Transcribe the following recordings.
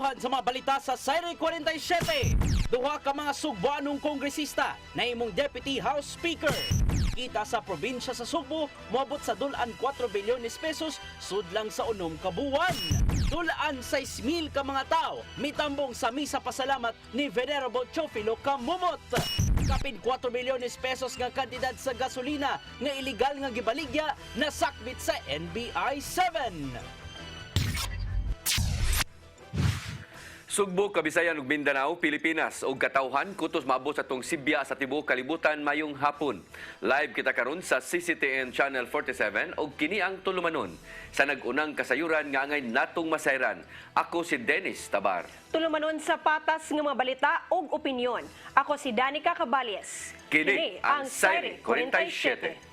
Dayohan sa mga balita sa Sayre 47. Duha ka mga Sugboanong kongresista na imong Deputy House Speaker. Kita sa probinsya sa Sugbo, moabot sa dulan 4 bilyones pesos sudlang sa unom ka buwan. Dulaan 6,000 ka mga tao mitambong sa misa pasalamat ni Venerable Chofilo Kamumot. Kapin 4 bilyones pesos nga kantidad sa gasolina nga iligal nga gibaligya na sakbit sa NBI 7. Sugbo, Kabisayan ug Mindanao, Pilipinas ug katawhan kutos maabot sa tong Sibya sa tibuok kalibutan mayong hapon. Live kita karon sa CCTN Channel 47 ug kini ang tulumanon sa nag-unang kasayuran nga angay natong masayran. Ako si Dennis Tabar. Tulumanon sa patas nga mga balita ug opinyon. Ako si Danica Cabales. Kini ang Sayre 47.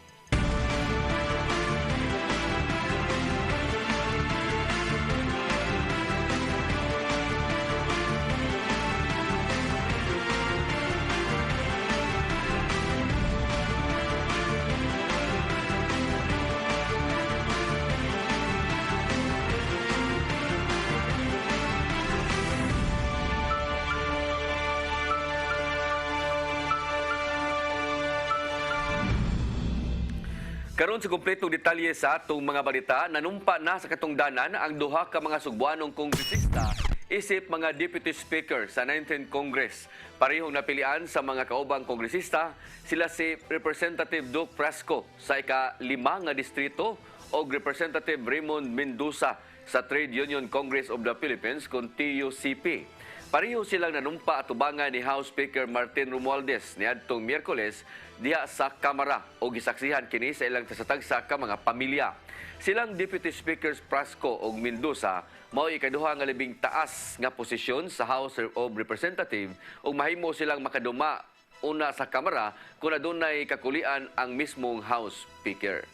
Karon sa kumpletong detalye sa atong mga balita, nanumpa na sa katungdanan ang duha ka mga Sugboanong kongresista isip mga Deputy Speaker sa 19th Congress. Parehong napilian sa mga kaubang kongresista, sila si Representative Duke Frasco sa ika-5 nga distrito o Representative Raymond Mendoza sa Trade Union Congress of the Philippines kung TUCP. Pareho silang nanumpa at tubangan ni House Speaker Martin Romualdez niadtong Miyerkules diha sa Kamara o gisaksihan kini sa ilang tasatagsa ka mga pamilya. Silang Deputy Speakers Frasco ug Mendoza mao ikaduha nga labing taas nga posisyon sa House of Representatives ug mahimo silang makaduma una sa Kamara kung adunay kakulian ang mismong House Speaker.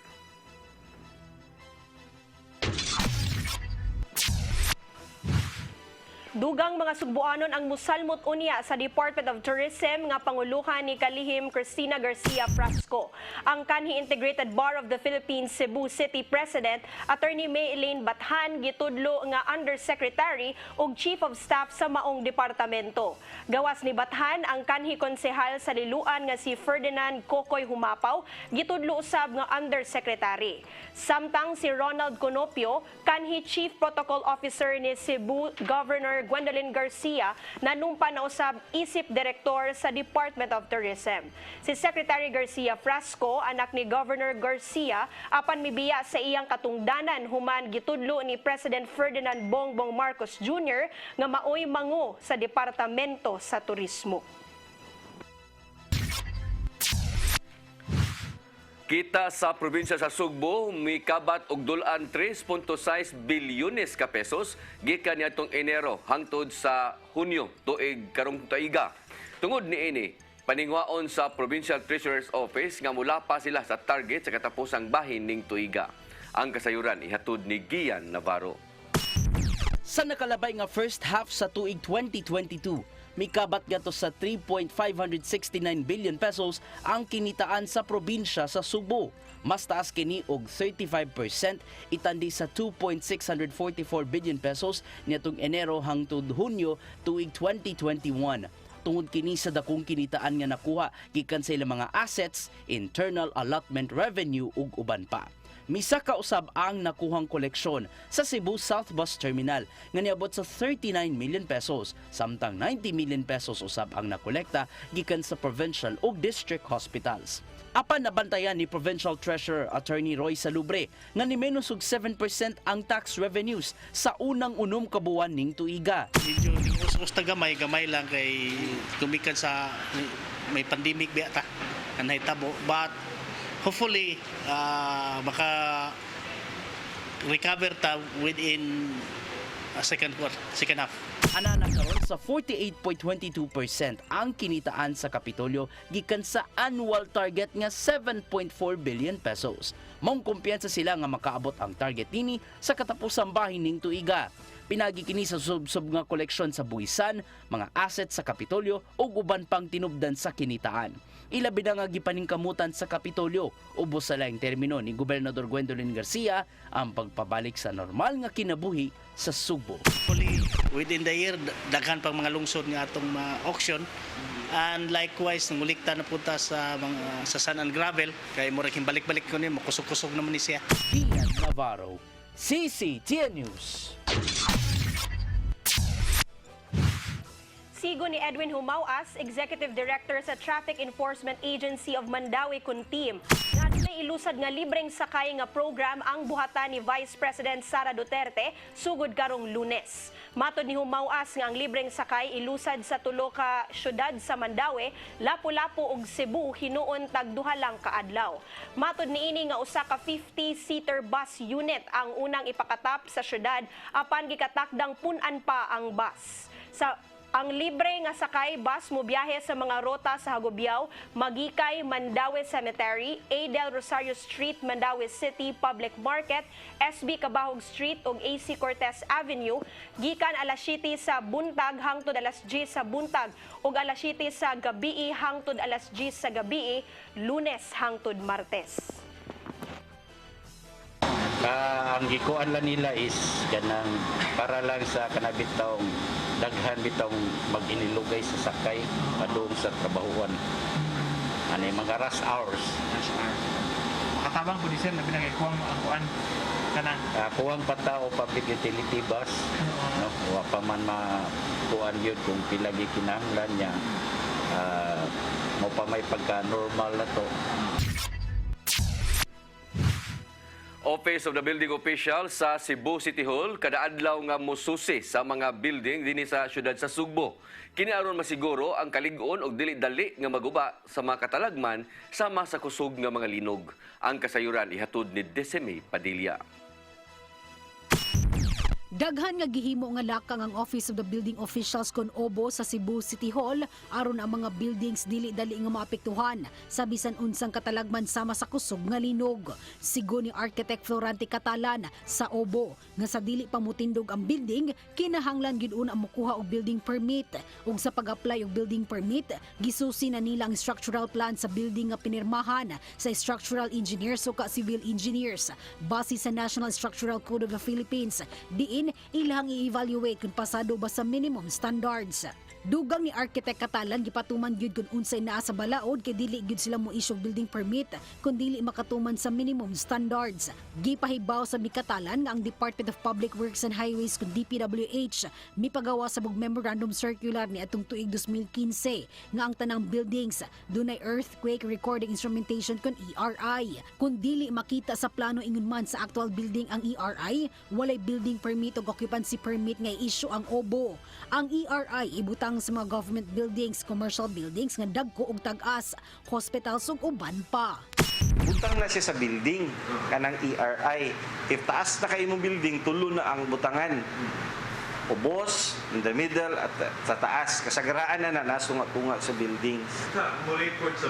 Dugang mga Sugboanon ang musalmot unya sa Department of Tourism nga panguluhan ni kalihim Cristina Garcia Frasco. Ang kanhi Integrated Bar of the Philippines Cebu City President Attorney May Elaine Bathan gitudlo nga Undersecretary ug Chief of Staff sa maong departamento. Gawas ni Bathan ang kanhi konsehal sa Liluan nga si Ferdinand Kokoy Humapaw gitudlo usab nga Undersecretary. Samtang si Ronald Conopio kanhi Chief Protocol Officer ni Cebu Governor Gwendolyn Garcia nanumpa na usab isip direktor sa Department of Tourism. Si Secretary Garcia Frasco, anak ni Governor Garcia, apan mibiya sa iyang katungdanan human gitudlo ni President Ferdinand Bongbong Marcos Jr. nga maoy mangu sa Departamento sa Turismo. Kita sa probinsya sa Sugbo, mikabat og dulan 3.6 bilyones ka pesos gikan niadtong Enero hangtod sa Hunyo tuig karong tuiga. Tungod niini, paningwaon sa Provincial Treasurer's Office nga mula pa sila sa target sa katapusang bahin ning tuiga. Ang kasayuran ihatod ni Gian Navarro. Sa nakalabay nga first half sa tuig 2022, mikabat gato sa 3.569 billion pesos ang kinitaan sa probinsya sa Sugbo. Mas taas kini og 35% itandi sa 2.644 billion pesos niadtong Enero hangtod Hunyo tuig 2021. Tungod kini sa dakong kinitaan nga nakuha gikan sa ilang mga assets, internal allotment revenue ug uban pa. Misa ka usab ang nakuhang koleksyon sa Cebu South Bus Terminal nga niabot sa 39 million pesos, samtang 90 million pesos usab ang nakolekta gikan sa provincial ug district hospitals. Apan nabantayan ni Provincial Treasurer Attorney Roy Salubre nga ni menos og 7% ang tax revenues sa unang unom ka buwan ning tuiga. Medyo usta gamay lang kay tumikan sa may pandemic biya ta anay tabo, but hopefully baka recover ta within second half. Ana karon sa 48.22% ang kinitaan sa Kapitolyo gikan sa annual target nga 7.4 billion pesos. Maong kumpiyansa sila nga makaabot ang target nini sa katapusang bahin ning tuiga. Pinagi kini sa subsub nga koleksyon sa buhisan, mga asset sa Kapitolyo ug uban pang tinubdan sa kinitaan. Ilabi na nga gipaningkamutan sa Kapitolyo, ubos sa laing termino ni Gobernador Gwendolyn Garcia ang pagpabalik sa normal nga kinabuhi sa Subo. Hopefully, within the year, daghan pang mga lungsod nga atong auction. And likewise, nangulikta na punta sa mga sa sand and gravel, kay murag balik-balik ko niya, makusog-kusog naman ni siya. Ian Navarro, CCTN News. Sigo ni Edwin Humauas, Executive Director sa Traffic Enforcement Agency of Mandawi, Kuntim, na may ilusad nga libreng sakay nga program ang buhatan ni Vice President Sara Duterte sugod karong Lunes. Matod ni Humauas nga ang libreng sakay ilusad sa tulo ka syudad sa Mandawi, Lapu-Lapu ug Cebu hinuon tag duha lang ka adlaw. Matod niini nga usa ka 50-seater bus unit ang unang ipakatap sa syudad apan gikatakdang punan pa ang bus. Ang libre nga sakay bus mo biyahe sa mga rota sa Hagobiao, Magikay, Mandawi Cemetery, A. Del Rosario Street, Mandawi City Public Market, SB Cabahog Street ug AC Cortez Avenue, gikan alas 7 sa buntag hangtod alas 10 sa buntag ug alas 7 sa gabii hangtod alas 10 sa gabii, Lunes hangtod Martes. Ang gikuan lang nila is kanang para lang sa kanabitong daghan bitong mag-inilugay sa sakay padung sa trabahuan. Ani mga rush hours. Katabang po di sir na pinagikuang ang kuan kanang Kuwang patao public utility bus. No, wa pa man makuan yun kung pila gi kinahanglan niya. Mo pa may pagka-normal na to. Office of the Building Official sa Cebu City Hall kada adlaw nga mosusi sa mga building dinhi sa syudad sa Sugbo. Kini aron masiguro ang kalig-on og dili-dali nga maguba sa mga katalagman sama sa kusog nga mga linog. Ang kasayuran ihatod ni Deseme Padilla. Daghan nga gihimo nga lakang ang Office of the Building Officials kon OBO sa Cebu City Hall aron ang mga buildings dili-dali nga maapektuhan sa bisan unsang katalagman sama sa kusog nga linog. Sigo ni Architect Florante Catalan sa OBO nga sa dili pa motindog ang building kinahanglan gyud una mokuha og building permit ug sa pag-apply og building permit gisusi na nila ang structural plan sa building nga pinirmahan sa structural engineers o civil engineers base sa National Structural Code of the Philippines. Diin ilang i-evaluate kung pasado ba sa minimum standards. Dugang ni Architect Catalan gipatuman gyud kung unsay naa sa balaod kay dili gyud sila mo issue building permit kun dili makatuman sa minimum standards. Gipahibaw sa Mikatalan nga ang Department of Public Works and Highways kun DPWH mipagawa sa bug memorandum circular ni atong tuig 2015 nga ang tanang buildings dunay earthquake recording instrumentation kun ERI. Kun dili makita sa plano ingon man sa actual building ang ERI, walay building permit o occupancy permit nga i-issue ang OBO. Ang ERI ibutang sa mga government buildings, commercial buildings nga dagko og tag-as, hospitals ug uban pa. Butang na siya sa building, kanang ERI. If taas na kayo mong building, tulo na ang butangan. Ubos, in the middle, at sa taas. Kasagaraan na nasungat-tungat sa buildings.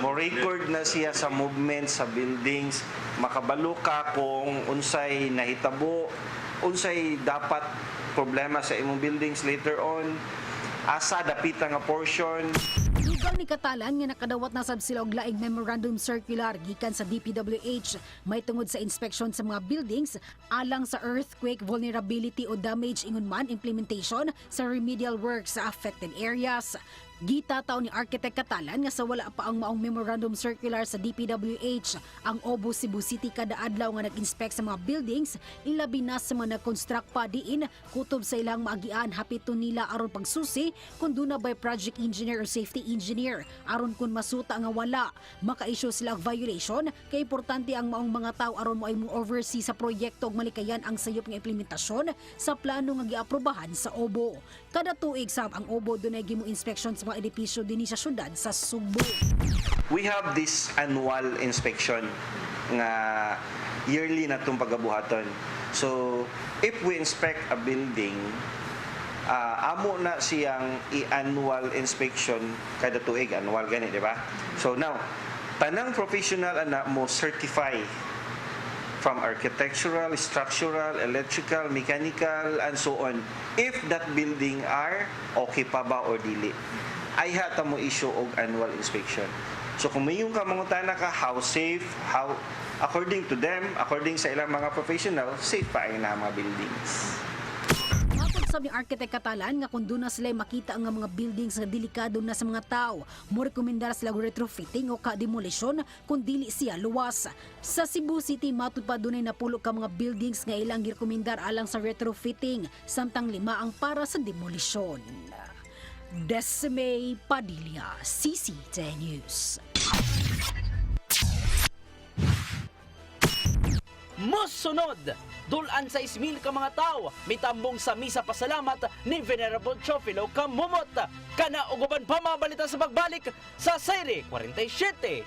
Mo record na siya sa movement sa buildings. Makabalo ka kung unsay nahitabo, unsay dapat problema sa imong buildings later on. Asa dapita nga portion. Dugang ni Catalan nga nakadawat na sab sila og laing memorandum circular gikan sa DPWH may tungod sa inspection sa mga buildings alang sa earthquake vulnerability o damage ingon man implementation sa remedial works sa affected areas. Gitataw ni Architect Catalan nga sa wala pa ang maong memorandum circular sa DPWH, ang OBO Cebu City kada adlaw nga nag-inspect sa mga buildings, ilabi na sa mga nag-construct pa diin, kutob sa ilang maagian hapito nila aron pagsusi kung duna by project engineer o safety engineer, aron kung masuta nga wala, maka-issue sila violation, kay importante ang maong mga tao aron mo ay mo oversee sa proyekto ug malikayan ang sayop nga implementasyon sa plano nga giaprobahan sa OBO. Kada tuig sab ang OBO dunay gimo inspection sa mga edipisyo dinhi sa syudad sa Sugbo. We have this annual inspection nga yearly na itong pagabuhaton. So, if we inspect a building, amo na siyang i-annual inspection kada tuig, annual gani, di ba? So now, tanang professional ana mo certify from architectural, structural, electrical, mechanical, and so on. If that building are okay pa ba or dili. Ay hata mo issue og annual inspection. So kung may yung kamangutana ka, how safe, how, according to them, according sa ilang mga professional, safe pa ay na mga buildings. Matod sa mga architect Katalan nga kung doon na sila makita ang mga buildings nga delikado na sa mga tao, mo rekomendar sila retrofitting o ka-demolisyon kung dili siya luwas. Sa Cebu City, matod pa doon ay napulo ka mga buildings nga ilang girekomendar alang sa retrofitting, samtang 5 ang para sa demolisyon. Desme Padilla, CCTV News. Musunod! Dulan sa 6,000 ka mga tao, mitambong sa misa pasalamat ni Venerable Teofilo Camumot. Kana uguban pa mga balita sa pagbalik sa Serie 47.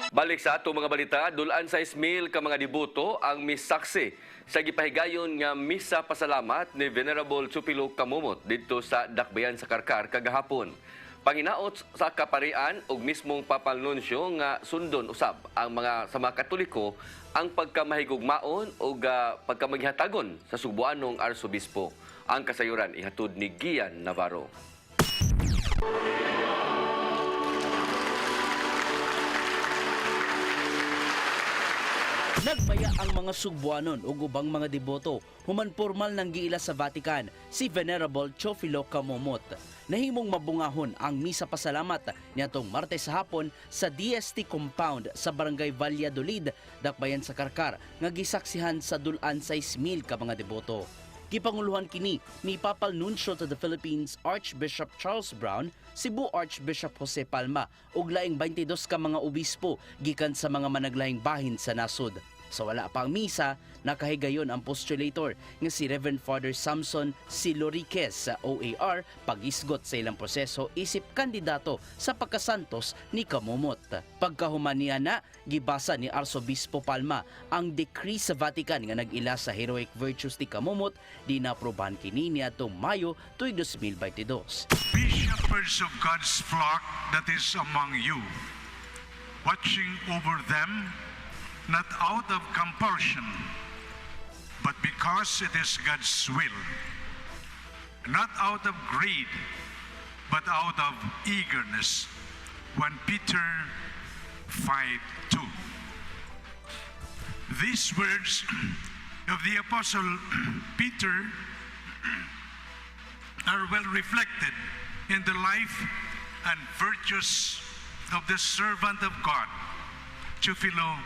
Balik sa ato mga balita, dulaan sa 6,000 ka mga diboto ang misaksi sa gipahigayon nga misa pasalamat ni Venerable Teofilo Camumot dito sa Dakbayan sa Karkar kagahapon. Panginaot sa kaparian ug mismong papanunsyo nga sundon usab ang mga Katoliko ang pagkamahigugmaon ug pagkamaghatagon sa Subuanong Arsobispo. Ang kasayuran ihatod ni Gian Navarro. Nagmaya ang mga Sugbuanon ug ubang mga deboto human formal nang giila sa Vatican si Venerable Teofilo Camumot. Nahimong mabungahon ang misa pasalamat niadtong Martes sa hapon sa DST compound sa Barangay Valladolid, Dakbayan sa Karkar nga gisaksihan sa dulan sa 6,000 ka mga deboto. Gipanguluhan kini ni Papal Nuncio to the Philippines Archbishop Charles Brown, Cebu Archbishop Jose Palma ug laing 22 ka mga obispo gikan sa mga managlaing bahin sa nasod. Sa wala pa ang misa, nakahigayon ang postulator nga si Reverend Father Samson Siloriques sa OAR pag-isgot sa ilang proseso isip kandidato sa pagkasantos ni Camumot. Pagkahuman niya na, gibasa ni Arsobispo Palma ang decree sa Vatican nga nag-ila sa heroic virtues ni Camumot di naprobahan kini niadtong Mayo tuig 2022. Be shepherds of God's flock that is among you, watching over them, not out of compulsion, but because it is God's will, not out of greed, but out of eagerness. 1 Peter 5:2. These words of the Apostle Peter are well reflected in the life and virtues of the servant of God, Teofilo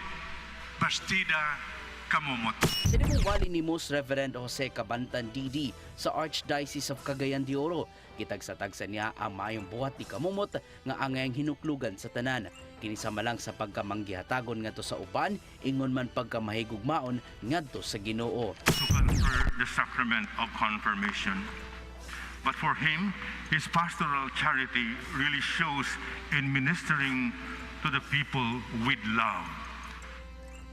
Bastida Camumot. Sinimungwali ni Most Reverend Jose Cabantan Didi sa Archdiocese of Cagayan de Oro. Kitagsa-tagsa niya ang maayong buhat ni Camumot nga angayang hinuklugan sa tanan. Kinisama lang sa pagkamanggihatagon ngadto sa uban, ingon man pagkamahigugmaon ngadto sa Ginoo. To confer the sacrament of confirmation. But for him, his pastoral charity really shows in ministering to the people with love.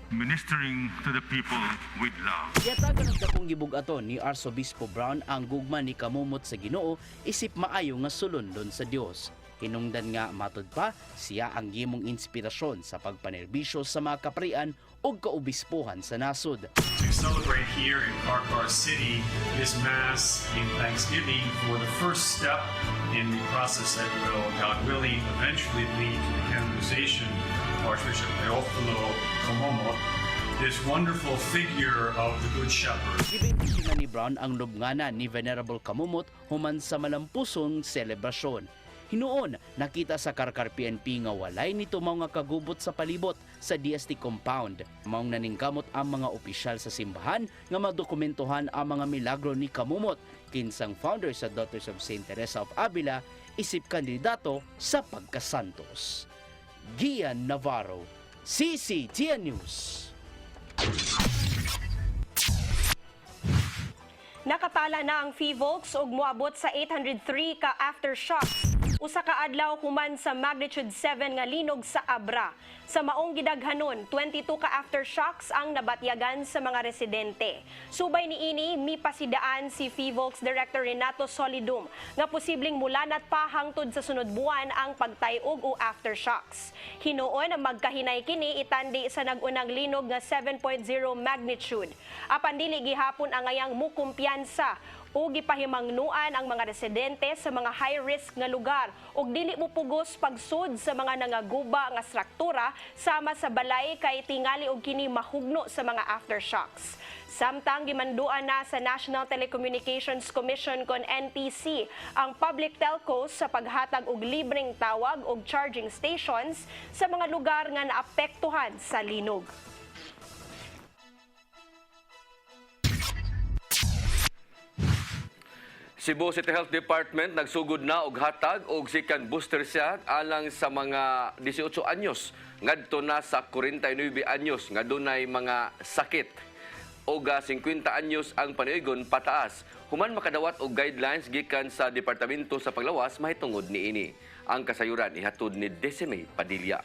Ministering to the people with love. Yatagan ang dakong gibugaton ni Arsobispo Brown ang gugma ni Camumot sa Ginoo isip maayo nga sulondon sa Dios. Hinungdan nga matod pa siya ang gimong inspirasyon sa pagpanerbisyo sa mga kaprian o kaobispohan sa nasod. To celebrate here in Karkar City this Mass in Thanksgiving for the first step in the process that will, God willing, eventually lead to the canonization of Archbishop Teofilo Camumot, this wonderful figure of the Good Shepherd. Ibintisyon ni Brown ang lubngana ni Venerable Camumot human sa malampusong selebrasyon. Hinuon, nakita sa Karkar PNP nga walay nito mga kagubot sa palibot sa DST compound. Maong naningkamot ang mga opisyal sa simbahan nga madokumentuhan ang mga milagro ni Camumot, kinsang founder sa Daughters of St. Teresa of Avila, isip kandidato sa pagkasantos. Gian Navarro, CCTV News. Nakatala na ang FIVOLCS ug moabot sa 803 ka aftershocks Usa ka adlaw human sa magnitude 7 nga linog sa Abra. Sa maong gidaghanon, 22 ka aftershocks ang nabatyagan sa mga residente. Subay niini mipasidaan si FIVOLCS Director Renato Solidum nga posibleng mulanat pa hangtod sa sunod buwan ang pagtayog o aftershocks. Hinuon ang magkahinay kini itandi sa nagunang linog nga 7.0 magnitude. Apan dili gihapon ang ngayang mukumpiyansa o gipahimangnuan ang mga residente sa mga high-risk nga lugar ug dili mupugos pagsud sa mga nangaguba nga struktura sama sa balay kay tingali og kini mahugno sa mga aftershocks. Samtang gimanduan na sa National Telecommunications Commission kon NTC ang public telcos sa paghatag og libreng tawag og charging stations sa mga lugar nga naapektuhan sa linog. Cebu City Health Department nagsugod na og hatag og second booster shot alang sa mga 18 anyos ngadto na sa 49 anyos nga dunay mga sakit. Og 50 anyos ang panuigon pataas. Human makadawat og guidelines gikan sa Departamento sa Paglawas mahitungod niini. Ang kasayuran ihatod ni Desime Padilla.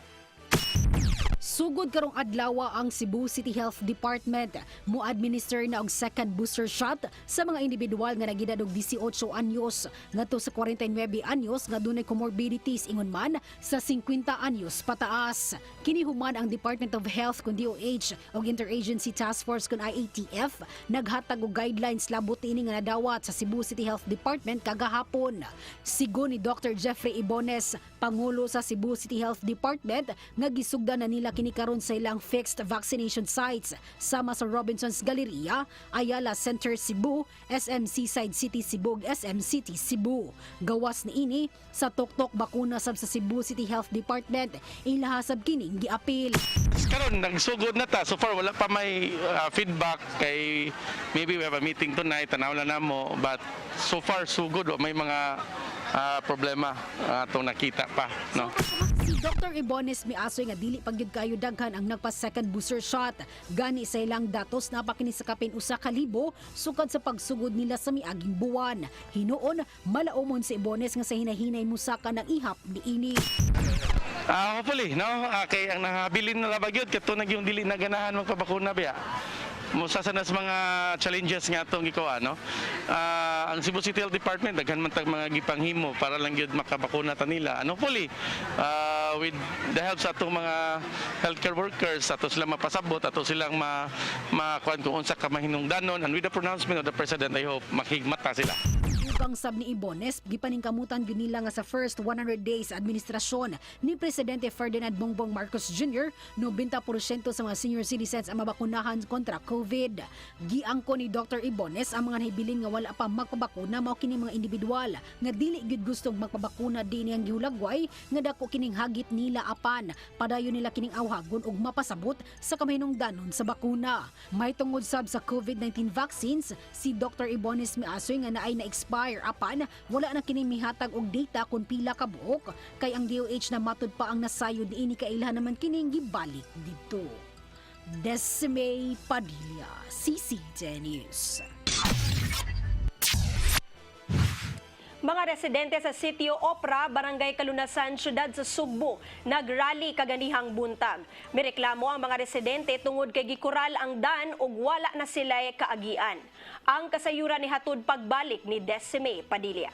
Sugod karong adlaw ang Cebu City Health Department mo-administer na og second booster shot sa mga individual nga nagedad og 18 anyos ngadto sa 49 anyos nga dunay comorbidities ingon man sa 50 anyos pataas. Kini human ang Department of Health kun DOH og Interagency Task Force kun IATF naghatag og guidelines labot ini nga nadawat sa Cebu City Health Department kagahapon. Sigon ni Dr. Jeffrey Ibones, pangulo sa Cebu City Health Department, nga gisugdan na nila kini karon sa ilang fixed vaccination sites sama sa Robinson's Galleria, Ayala Center Cebu, SM Seaside City Cebu, SM City Cebu. Gawas niini sa tuktok bakuna sab sa Cebu City Health Department, ilahasab kining giapil. Karon nagsugod na ta, so far wala pa may feedback kay maybe we have a meeting tonight tanaw na namo, but so far so good, may mga problema atong nakita pa, no. Si Dr. Ibones miasoy nga dili pagyud kayo daghan ang nagpa-second booster shot. Gani sa ilang datos napakini sa kapin usa ka libo sukad sa pagsugod nila sa miaging buwan. Hinuon malaumon si Ibones nga sa hinahinay musaka ng ihap niini. Hopefully, no, kay ang nahabilin na labagyod kato yung dili na ganahan magpabakuna biya. Musa sa nas mga challenges nga atong gikuha, no. Ang Cebu City Health Department daghan man tag mga gipanghimo para lang gyud makabakuna ta nila. Hopefully, with the help sa atong mga healthcare workers, ato silang mapasabot, ato silang makuan kung unsa ka mahinungdanon, and with the pronouncement of the President, I hope makigmata sila. Dugang sab ni Ibones, gipaningkamutan gyud nila nga sa first 100 days administrasyon ni Presidente Ferdinand Bongbong Marcos Jr., 90% sa mga senior citizens ang mabakunahan kontra COVID. Giangko ni Dr. Ibones ang mga nahibilin nga wala pa magpabakuna mao kini mga individual nga dili gyud gustong magpabakuna dinhi ang gihulagway nga dako kining hagit nila apan padayon nila kining awhagon og mapasabot sa kamahinungdanon sa bakuna. May tungod sab sa COVID-19 vaccines, si Dr. Ibones miasoy nga naay na-expire apan wala na kini mihatag og data kung pila ka buok kay ang DOH na matud pa ang nasayod niini kailhan naman kining gibalik didto. Desime Padilla, CCTN News. Mga residente sa Sitio Opra, Barangay Kalunasan, Syudad sa Sugbo, nagrally kaganihang buntag. Mireklamo ang mga residente tungod kay gikural ang dan ug wala na sila kaagian. Ang kasayuran ni hatod pagbalik ni Desime Padilla.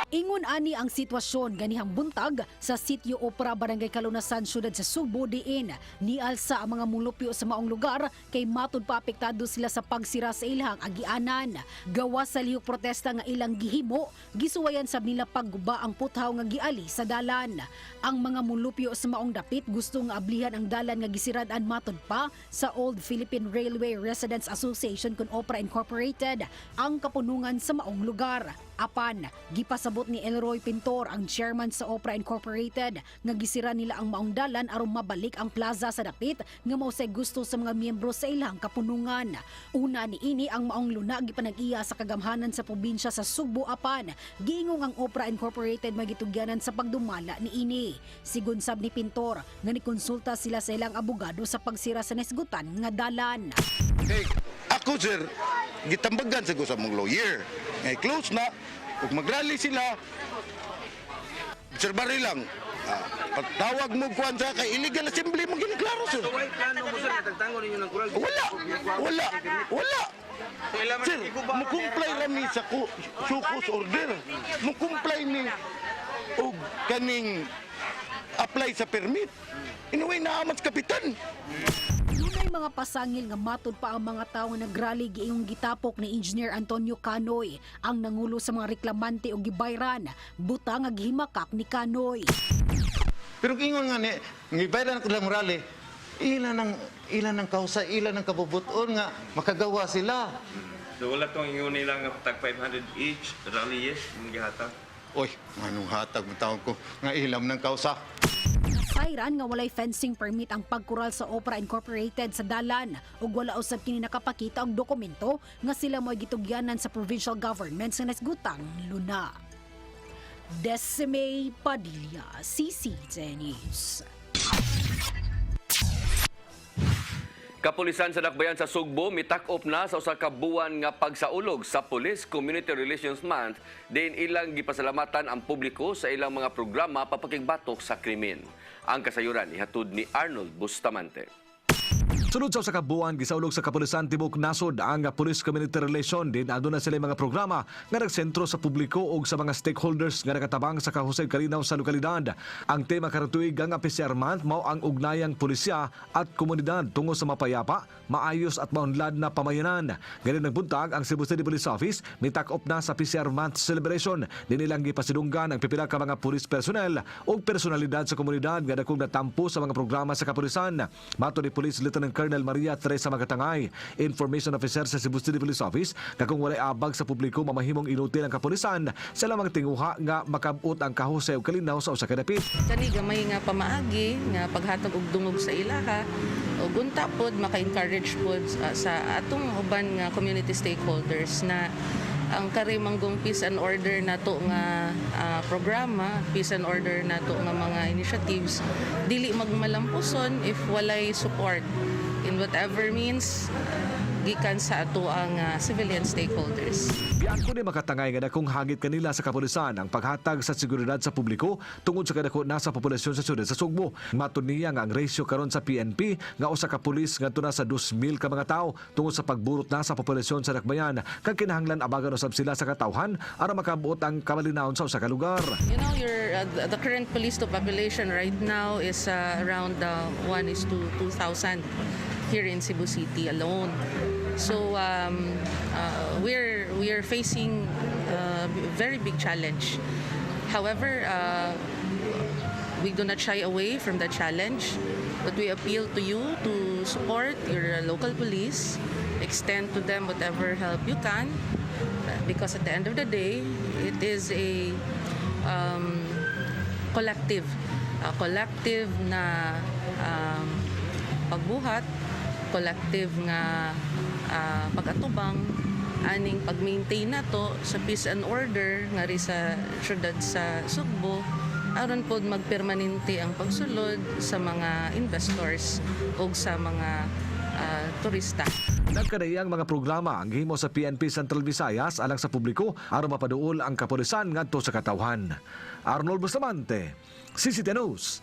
Ingon ani ang sitwasyon ganihang buntag sa Sitio Opra, Barangay Kalunasan, Syudad sa Sugbo diin nialsa ang mga mulupyo sa maong lugar kay matud pa apektado sila sa pagsira sa ilang agianan. Gawas sa lihok protesta nga ilang gihimo, gisuwayan sab nila pagguba ang puthaw nga giali sa dalan. Ang mga mulupyo sa maong dapit gusto nga ablihan ang dalan nga gisirad-an matud pa sa Old Philippine Railway Residents Association kun Opra Incorporated ang kapunungan sa maong lugar. Apan, gipasabot ni Elroy Pintor, ang chairman sa Opera Incorporated, nga gisira nila ang maong dalan aron mabalik ang plaza sa dapit nga mao say gusto sa mga miyembro sa ilang kapunungan. Una ni ini ang maong luna gipanag-iya sa kagamhanan sa probinsya sa Subo. Apan, giingong ang Opera Incorporated magitugyanan sa pagdumala ni ini. Sigon sab ni Pintor, nga nikonsulta sila sa ilang abogado sa pagsira sa nasgutan nga dalan. Hey, ako sir, gitambagan sa sa mong lawyer. Ngay close na, kung mag-rally sila, sir bari lang. Pagtawag mo kuan sa kay illegal assembly mo giniklaro sir. So why plano mo sir tagtango ninyo ng kural? Wala. Sir, mukumplay rami sa sukus order. Mukumplay ni og kaning apply sa permit. Inuwi na amat kapitan. Dunay mga pasangil nga matud pa ang mga tawo nga nagrally giingong gitapok ni Engineer Antonio Canoy, ang nangulo sa mga reklamante o gibayran, butang nga gihimakak ni Canoy. Pero ingon nga ni, ngibayran ko lang rally, ilan ng kausa, ilan ng kabubuton nga makagawa sila. So wala tong ingon nila nga tag 500 each, rally yes, yung gihata. Oy, anong hatag mo tawag ko nga ilam ng kausa. Sayran nga walay fencing permit ang pagkural sa Opera Incorporated sa dalan ug wala usab kini nakapakita og dokumento nga sila mo'y gitugyanan sa provincial government sa nasgutang luna. Decime Padilla, CCTV News. Kapulisan sa Dakbayan sa Sugbo mitak-op na sa usa ka buwan nga pagsaulog sa Police Community Relations Month diin ilang gipasalamatan ang publiko sa ilang mga programa papakigbatok sa krimen. Ang kasayuran ihatod ni Arnold Bustamante. Sunod sa usa ka buwan gisaulog sa Kapulisan Tibok Nasod ang Police Community Relation din aduna sila mga programa nga nagsentro sa publiko ug sa mga stakeholders nga nakatabang sa kahusay kalinaw sa lokalidad. Ang tema karong tuig ang Officer Month mao ang ugnayang pulisya at komunidad tungo sa mapayapa, maayos at maunlad na pamayanan. Ganun nagbuntag ang Cebu City Police Office mitak-op na sa Officer Month celebration din ilang gipasidunggan ang pipila ka mga police personnel ug personalidad sa komunidad nga dakong natampo sa mga programa sa kapulisan. Mato ni Police Lieutenant Colonel Maria Teresa Magatangay, Information Officer sa Cebu City Police Office, nga kung walay abag sa publiko mamahimong inutil ang kapulisan sa lamang tinguha nga makabot ang kahusay ug kalinaw sa usa ka dapit. Kani gamay nga pamaagi nga paghatag og dungog sa ilaha ug unta pod maka-encourage pod sa atong uban nga community stakeholders na ang karimanggong peace and order nato nga programa, peace and order nato nga mga initiatives dili magmalampuson if walay support in whatever means gikan sa ato ang civilian stakeholders. Biyan ko ni makatangay nga dakong hagit kanila sa kapulisan ang paghatag sa seguridad sa publiko tungod sa kadako na sa populasyon sa syudad sa Sugbo. Matud niya nga ang ratio karon sa PNP nga usa ka pulis ngadto na sa 2,000 ka mga tawo tungod sa pagburot na sa populasyon sa Dakbayan kag kinahanglan abagan usab sila sa katawhan aron makabuot ang kamalinaon sa usa ka lugar. You know, the current police to population right now is around 1:2,000 here in Cebu City alone. So we're facing a very big challenge. However, we do not shy away from the challenge, but we appeal to you to support your local police, extend to them whatever help you can, because at the end of the day, it is a collective na pagbuhat, collective nga pag-atubang aning pag-maintain nato sa peace and order nga ri sa syudad sa Sugbo aron pod magpermanente ang pagsulod sa mga investors ug sa mga turista. Nagkadayang mga programa ang gihimo sa PNP Central Visayas alang sa publiko aron mapaduol ang kapulisan ngadto sa katawhan. Arnold Bustamante, CCTV News.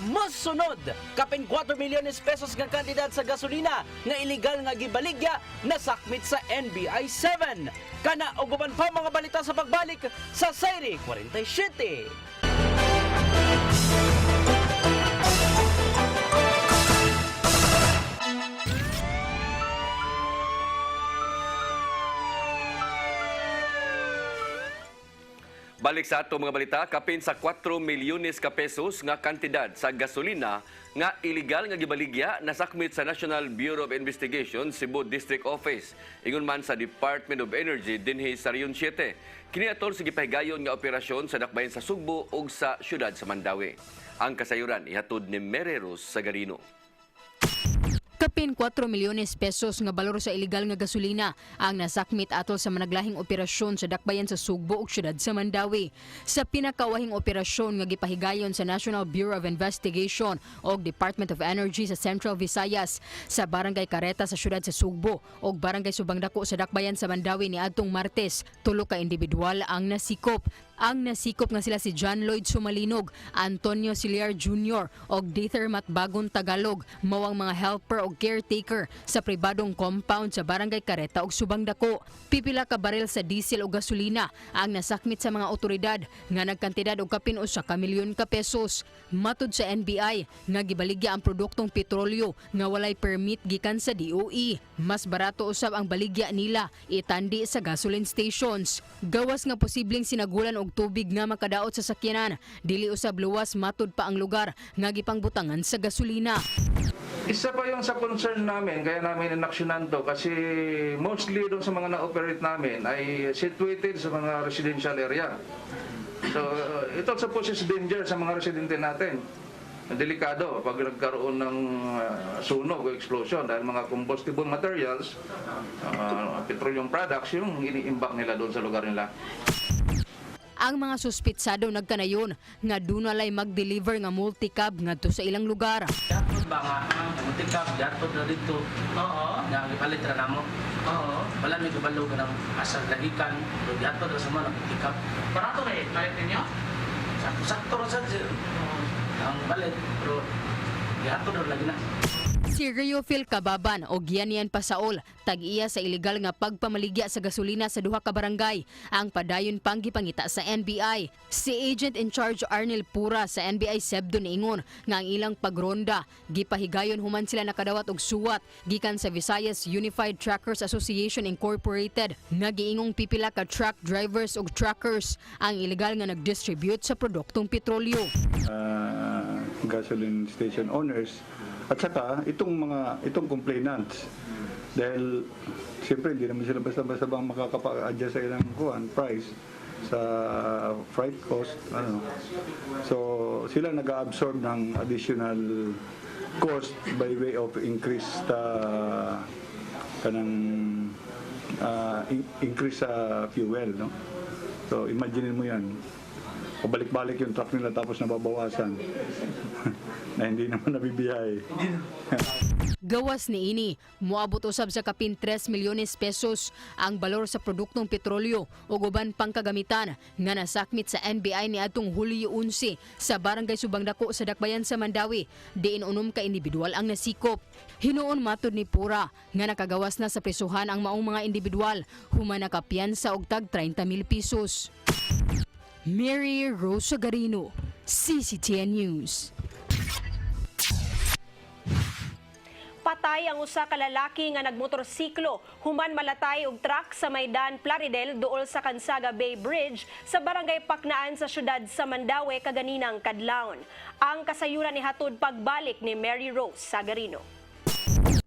Masunod, kapin 4 milyones pesos nga kandidat sa gasolina nga iligal nga gibaligya nasakmit sa NBI 7. Kana og uban pa mga balita sa pagbalik sa Sayri 47. Balik sa ato mga balita, kapin sa 4 milyones ka pesos nga kantidad sa gasolina nga illegal nga gibaligya nasakmit sa National Bureau of Investigation Cebu District Office. Ingon man sa Department of Energy dinhi sa Region 7. Kini atol sa gipahigayon nga operasyon sa dakbayan sa Sugbo ug sa syudad sa Mandawi. Ang kasayuran ihatod ni Mereros Sagarino. Kapin 4 milyones pesos nga balor sa illegal nga gasolina ang nasakmit atol sa managlahing operasyon sa dakbayan sa Sugbo ug syudad sa Mandawi. Sa pinakawahing operasyon nga gipahigayon sa National Bureau of Investigation ug Department of Energy sa Central Visayas sa Barangay Careta sa syudad sa Sugbo ug Barangay Subang Dako sa dakbayan sa Mandawi niadtong Martes, 3 ka individual ang nasikop. Ang nasikop nga sila si John Lloyd Sumalinog, Antonio Siliar Jr. o Dither Matbagon Tagalog, mawang mga helper o caretaker sa pribadong compound sa Barangay Careta ug Subang Dako. Pipila ka baril sa diesel o gasolina ang nasakmit sa mga otoridad nga nagkantidad og kapin usa ka milyon ka pesos. Matud sa NBI nga gibaligya ang produktong petrolyo nga walay permit gikan sa DOE. Mas barato usab ang baligya nila itandi sa gasoline stations. Gawas nga posibleng sinagulan og tubig nga makadaot sa sakyanan, dili usab luwas matud pa ang lugar nga gipangbutangan sa gasolina. Isa pa yung sa concern namin, kaya namin inaksyonan to kasi mostly doon sa mga na-operate namin ay situated sa mga residential area. So ito sa poses danger sa mga residente natin. Delikado pag nagkaroon ng sunog o explosion dahil mga combustible materials, petroleum products yung iniimbak nila doon sa lugar nila. Ang mga suspitsado nagkanayon nga dunalay mag-deliver nga multicab ngadto sa ilang lugar. Dapat ba nga multicab dapat na dito? Oo. Nga gipalit ra namo. Oo. Wala may gibalo ka ng asal lagikan, dapat ra sa mga multicab. Barato na palit ninyo? Sakto ra sa ang balit, pero dapat ra lagi na. Si Riofil Kababan o Gianian Pasaol, tag-iya sa iligal nga pagpamaligya sa gasolina sa duha ka barangay, ang padayon pang gipangita sa NBI. Si Agent in Charge Arnel Pura sa NBI Sebdo niingon nga ang ilang pagronda, gipahigayon human sila nakadawat og suwat gikan sa Visayas Unified Truckers Association Incorporated nga giingong pipila ka truck drivers ug truckers ang illegal nga nagdistribute sa produktong petrolyo. Gasoline station owners at saka itong complainants dahil siyempre hindi naman sila basta-basta bang makakapa-adjust sa ilang price sa freight cost so sila nag-absorb ng additional cost by way of increased increase sa fuel, no? So imagine mo yan, pabalik-balik yung truck nila tapos nababawasan na hindi naman nabibiyahe. Gawas ni ini, moabot usab sa kapin 3 milyones pesos ang balor sa produktong petrolyo o uban pang kagamitan nga nasakmit sa NBI ni atong Hulyo 11 sa Barangay Subang Dako sa Dakbayan sa Mandawi, diin unom ka individual ang nasikop. Hinuon matud ni Pura nga nakagawas na sa prisuhan ang maong mga individual, human nakapiyansa og tag 30,000 pesos. Mary Rose Sagarino, CCTN News. Patay ang usa ka lalaki nga nagmotorsiklo human malatay og truck sa Maydan Plaridel duol sa Kansaga Bay Bridge sa Barangay Paknaan sa syudad sa Mandawi kaganinang kadlawon. Ang kasayuran ni hatod pagbalik ni Mary Rose Sagarino.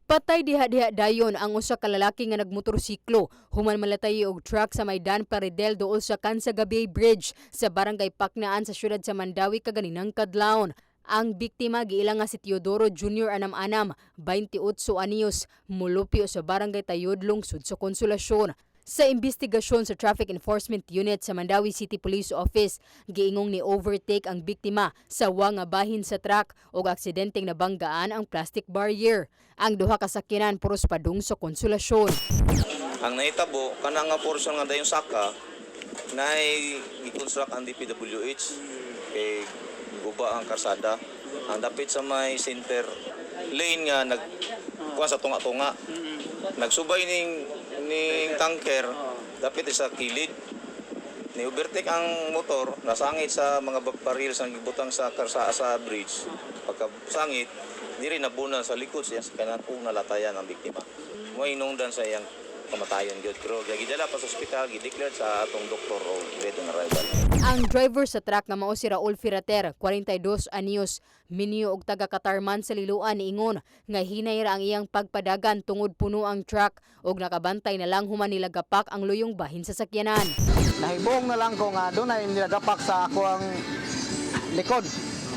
Patay diha-diha dayon ang usa ka lalaki nga nagmotorsiklo human malatay og truck sa Maydan Plaridel duol sa Kansaga Bay Bridge sa Barangay Paknaan sa syudad sa Mandawi kaganinang kadlawon. Ang biktima giilang nga si Teodoro Jr. Anam-Anam, 28 anyos, mulupyo sa Barangay Tayudlong, Sud sa Konsolasyon. Sa investigasyon sa Traffic Enforcement Unit sa Mandawi City Police Office, giingong ni overtake ang biktima sa nga bahin sa truck o aksidenteng nabanggaan ang plastic barrier. Ang duha ka sakyanan puros padung sa Konsolasyon. Ang nahitabo kanang nga portion nga dayon saka na gikonstruct ang DPWH kay guba ang karsada. Ang dapit sa may center lane nga nagkuha sa tunga-tunga. Nagsubay ning tanker dapit sa kilid. Ni overtake ang motor, nasangit sa mga baril sa gibutang sa sa bridge. Pagkasangit, diri nabunan sa likod siya sa kanang nalatayan ang biktima. Moinungdan sa iyang kamatayon gyud pero gidala pa sa ospital gideclare sa atong doktor o dead on arrival. Ang driver sa truck nga mao si Raul Firater, 42 anyos, minyo og taga Katarman sa Liloan niingon nga hinay ra ang iyang pagpadagan tungod puno ang truck og nakabantay na lang human nilagapak ang luyong bahin sa sakyanan. Nahibong na lang ko nga doon ay nilagapak sa ako ang likod.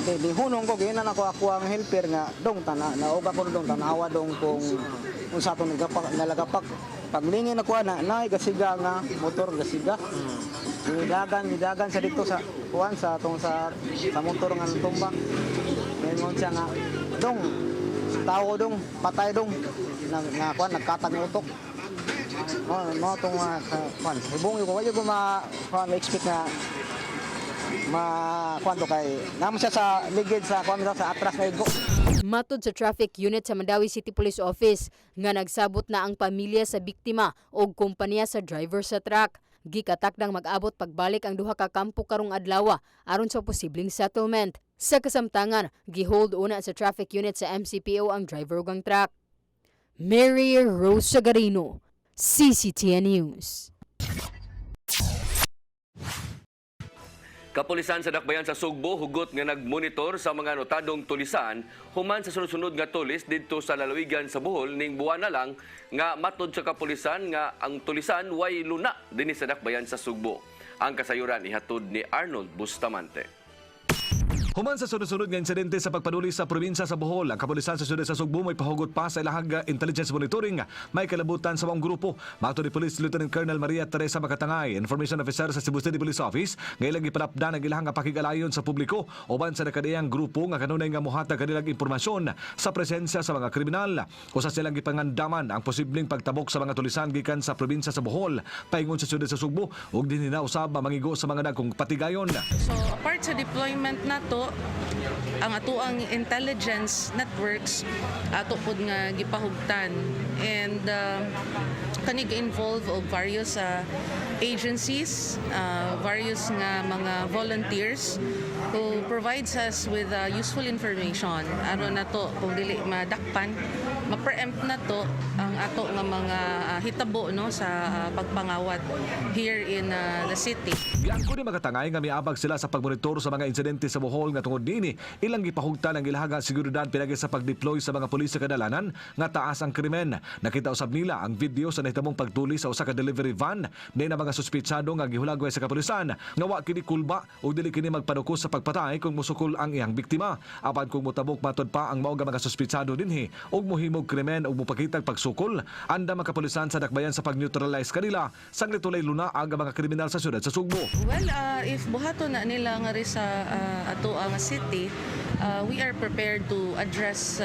Di hunong ko ginan ako ang helper nga dong tana naog ako dong tanawa dong kung sa ato nalagapak. Paglingin ako na gasiga nga motor gasiga. Nidagan sa dito sa kuan sa atong sa motor nga tumba. Ngayon siya nga dong tao dong patay dong nga kuan nagkatag ng utok. No tong kuan hibong ko wala ko ma-expect nga kuan kay namo siya sa ligid sa kuan sa atras na igo. Matod sa traffic unit sa Mandawi City Police Office nga nagsabot na ang pamilya sa biktima o kumpanya sa driver sa truck. Gikatakdang mag-abot pagbalik ang duha ka kampo karong adlaw aron sa posibleng settlement. Sa kasamtangan, gihold una sa traffic unit sa MCPO ang driver ug ang truck. Mary Rose Sagarino, CCTN News. Kapulisan sa Dakbayan sa Sugbo hugot nga nagmonitor sa mga notadong tulisan human sa sunod-sunod nga tulis didto sa lalawigan sa Bohol ning buwan na lang nga matod sa kapulisan nga ang tulisan way luna dinhi sa Dakbayan sa Sugbo. Ang kasayuran ihatod ni Arnold Bustamante. Human sa sunod-sunod nga insidente sa pagpaduli sa probinsya sa Bohol, ang kapulisan sa siyudad sa Sugbo may pahugot pa sa ilahang intelligence monitoring may kalabutan sa mga grupo. Mato ni Police Lieutenant Colonel Maria Teresa Makatangay, Information Officer sa Cebu City Police Office, nga ilang ipalapdan ang ilahang pakigalayon sa publiko uban sa nakadiyang grupo nga kanunay nga muhatag kanilang impormasyon sa presensya sa mga kriminal. Usa silang gipangandaman ang posibleng pagtabok sa mga tulisan gikan sa probinsya sa Bohol, paingon sa siyudad sa Sugbo ug dinhi na usab mangigo sa mga dagkong patigayon. So apart sa deployment nato, ang atoang intelligence networks ato pod nga gipahugtan and kanig involve og various agencies, various nga mga volunteers who provides us with useful information aron nato kung dili madakpan ma-preempt nato ang ato nga mga hitabo no sa pagpangawat here in the city. Giangko ni Makatangay nga miabag sila sa pagmonitor sa mga insidente sa Bohol nga tungod dinhi ilang gipahugtan ang ilaha seguridad pinagi sa pagdeploy sa mga pulis sa kadalanan nga taas ang krimen. Nakita usab nila ang video sa nahitamong pagtuli sa usa ka delivery van na mga suspetsado nga gihulagway sa kapulisan nga wa kini kulba o dili kini magpanukos sa pagpatay kung musukol ang iyang biktima. Apan kung mutabok matod pa ang mao nga mga suspetsado dinhi og mohimog krimen og mupakitag pagsukol, anda mga kapulisan sa Dakbayan sa pag-neutralize kanila sanglit tulay luna ang mga kriminal sa siyudad sa Sugbo. Well, if buhato na nila nga ri sa ato ang city, we are prepared to address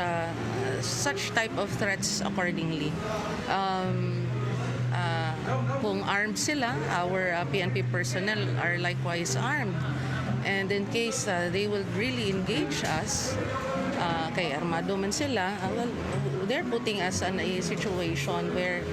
such type of threats accordingly. Kung armed sila, our PNP personnel are likewise armed. And in case they will really engage us, kay armado man sila, well, they're putting us in a situation where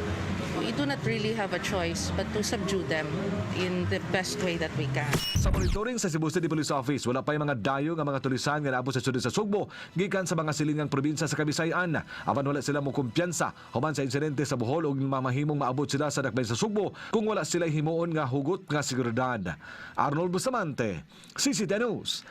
we do not really have a choice but to subdue them in the best way that we can. Sa monitoring sa Cebu City Police Office, wala pa yung mga dayo nga mga tulisan nga naabot sa siyudad sa Sugbo gikan sa mga silingang probinsya sa Kabisayan. Apan wala sila mo kumpiyansa human sa insidente sa Bohol ug mamahimong maabot sila sa Dakbayan sa Sugbo kung wala sila himuon nga hugot nga seguridad. Arnold Bustamante, CCTN News.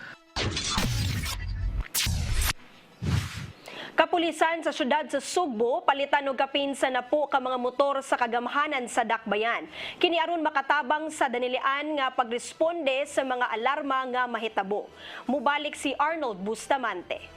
Kapulisan sa syudad sa Sugbo palitan og kapinsa na po ka mga motor sa kagamhanan sa Dakbayan. Kini aron makatabang sa danilian nga pagresponde sa mga alarma nga mahitabo. Mubalik si Arnold Bustamante.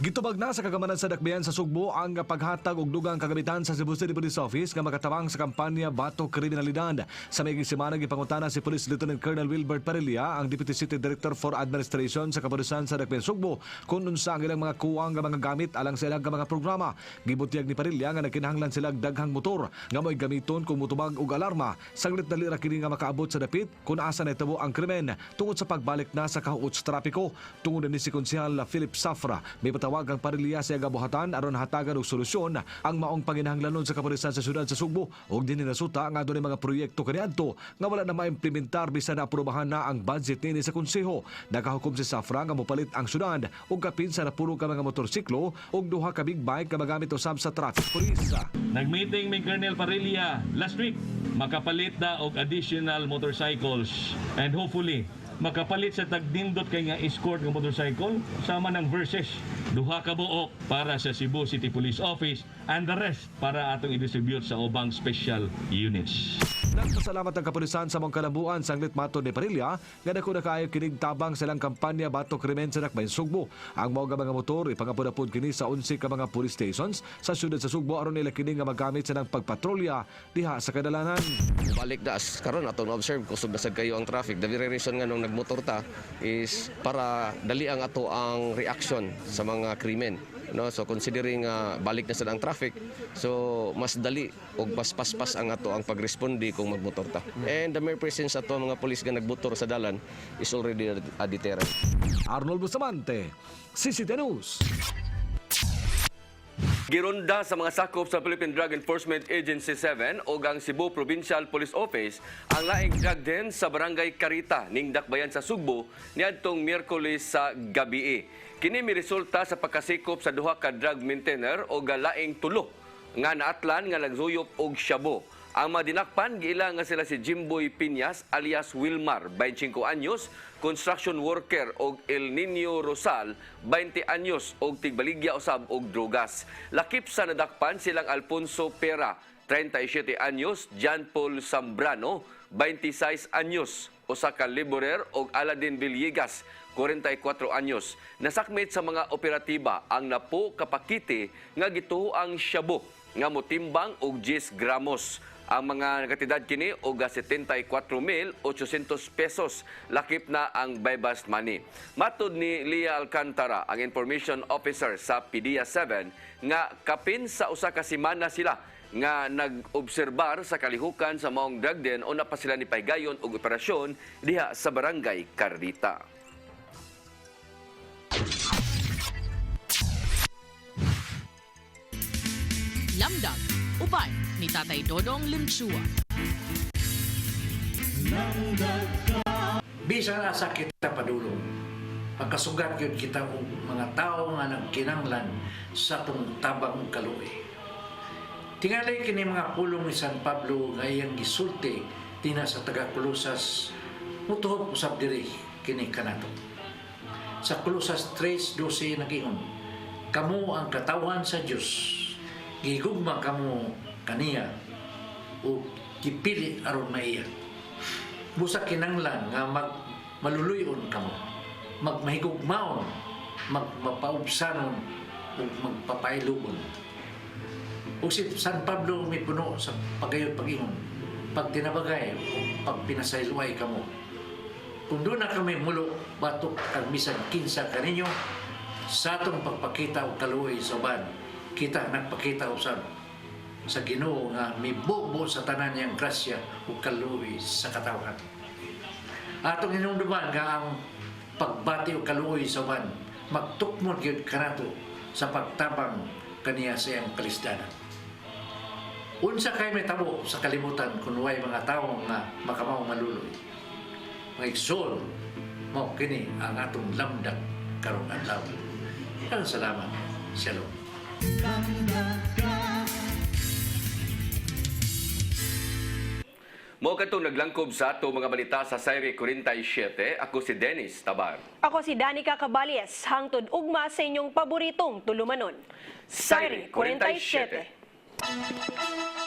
Gitubag na sa kagamanan sa Dakbayan sa Sugbo ang paghatag og dugang kagamitan sa Cebu City Police Office nga makatabang sa kampanya Bato Kriminalidad. Sa maiging semana gipangutana si Police Lieutenant Colonel Wilbert Parilla, ang Deputy City Director for Administration sa kapulisan sa Dakbayan Sugbo, kung unsa ang ilang mga kuwang nga mga gamit alang sa ilang mga programa. Gibutiag ni Parilla nga nagkinahanglan sila daghang motor nga mo'y gamiton kung mutubag og alarma. Saglit dali ra kini nga makaabot sa dapit kung asa nahitabo ang krimen tungod sa pagbalik na sa kahuot sa trapiko. Tungod ni si Konsehal Philip Safra, may patawag gitawag ang parilya sa gabuhatan aron hatagan og solusyon ang maong panginahanglanon sa kapulisan sa syudad sa Sugbo ug dinhi nasuta nga adunay mga proyekto kaniadto nga wala na maimplementar bisan na aprobahan na ang budget nini sa konseho. Nakahukom si Safra nga mopalit ang syudad ug kapin sa napuno ka mga motorsiklo ug duha ka big bike nga magamit usab sa traffic police. Nagmeeting may Colonel Parilla last week, makapalit na og additional motorcycles and hopefully makapalit sa tagdindot kay nga escort ng motorcycle sama ng versus duha ka buok para sa Cebu City Police Office and the rest para atong i-distribute sa ubang special units. Nagpasalamat ang kapulisan sa mga kalambuan sa anglit mato ni Parilla nga dako na kaayo kining tabang silang kampanya batok krimen sa Dakbayan Sugbo. Ang mga mga motor ipangapod-apod kini sa 11 ka mga police stations sa syudad sa Sugbo aron nila kini nga magamit sa nang pagpatrolya diha sa kadalanan. Balik das karon aton observe kusog na sad kayo ang traffic. The very reason nga nung nagmotor ta is para dali ang ato ang reaction sa mga krimen. No, so considering balik na sad ang traffic, so mas dali og mas paspas ang ato ang pagresponde kung magmotor ta. And the mere presence ato mga pulis nga nagmotor sa dalan is already a deterrent. Arnold Bustamante, CCTV News. Gironda sa mga sakop sa Philippine Drug Enforcement Agency 7 o ang Cebu Provincial Police Office ang laing drug den sa Barangay Carita ning Dakbayan sa Sugbo niadtong Miyerkules sa gabi. Kini mi resulta sa pagkasikop sa duha ka drug maintainer o laing tulo nga naatlan nga nagsuyop og shabu. Ang madinakpan giila nga sila si Jimboy Piñas alias Wilmar, 25 anyos, construction worker og El Nino Rosal, 20 anyos og tigbaligya usab og drogas. Lakip sa nadakpan silang Alfonso Pera, 37 anyos, John Paul Zambrano, 26 anyos, usa ka laborer og Aladin Villegas, 44 anyos. Nasakmit sa mga operatiba ang napo kapakiti nga gituo ang shabu nga motimbang og 10 gramos. Ang mga nakatidad kini og 74,800 pesos. Lakip na ang buy-bust money. Matud ni Lia Alcantara, ang information officer sa PDEA 7, nga kapin sa usa ka semana sila nga nag-obserbar sa kalihukan sa maong drug den o na pa sila ni paygayon og operasyon diha sa Barangay Carita. Lamdag, uban ni Tatay Dodong Limsua. Bisa na sa kita padulong. Pagkasugat yun kita og mga tao nga nagkinanglan sa tong tabang kaluoy. Tingalay kini mga pulong ni San Pablo nga iyang gisulti tina sa taga-Kulusas mutuhog usab diri kini kanato. Sa Kulusas 3:12 nagingon, kamo ang katawan sa Dios. Gigugma kamo kaniya o gipili aron maiya. Busa kinanglan nga maluluyon kamo, magmahigugmaon, magmapaubsanon o magpapailugon. O si San Pablo may puno sa pagayot pag-ingon, pag tinabagay o pag pinasayluay kamo. Kung doon na kami mulo, batok ang bisag kinsa kaninyo, sa atong pagpakita o kaluoy sa uban, kita nagpakita usab sa Ginoo nga mibubo sa tanan niyang grasya o kaluoy sa katawan. Atong hinumduman nga ang pagbati o kaluoy sa uban, magtukmod gyud kanato sa pagtabang kaniya sa iyang kalisdanan. Unsa kay may tabo sa kalimutan kung way mga tao nga makamaw maluloy. Mga igsoon, mao kini ang atong lamdag karong adlaw. Ang salamat. Shalom. Mao katong naglangkob sa ato mga balita sa Sayre 47. Ako si Dennis Tabar. Ako si Danica Cabales. Hangtod ugma sa inyong paboritong tulumanon. Sayre 47.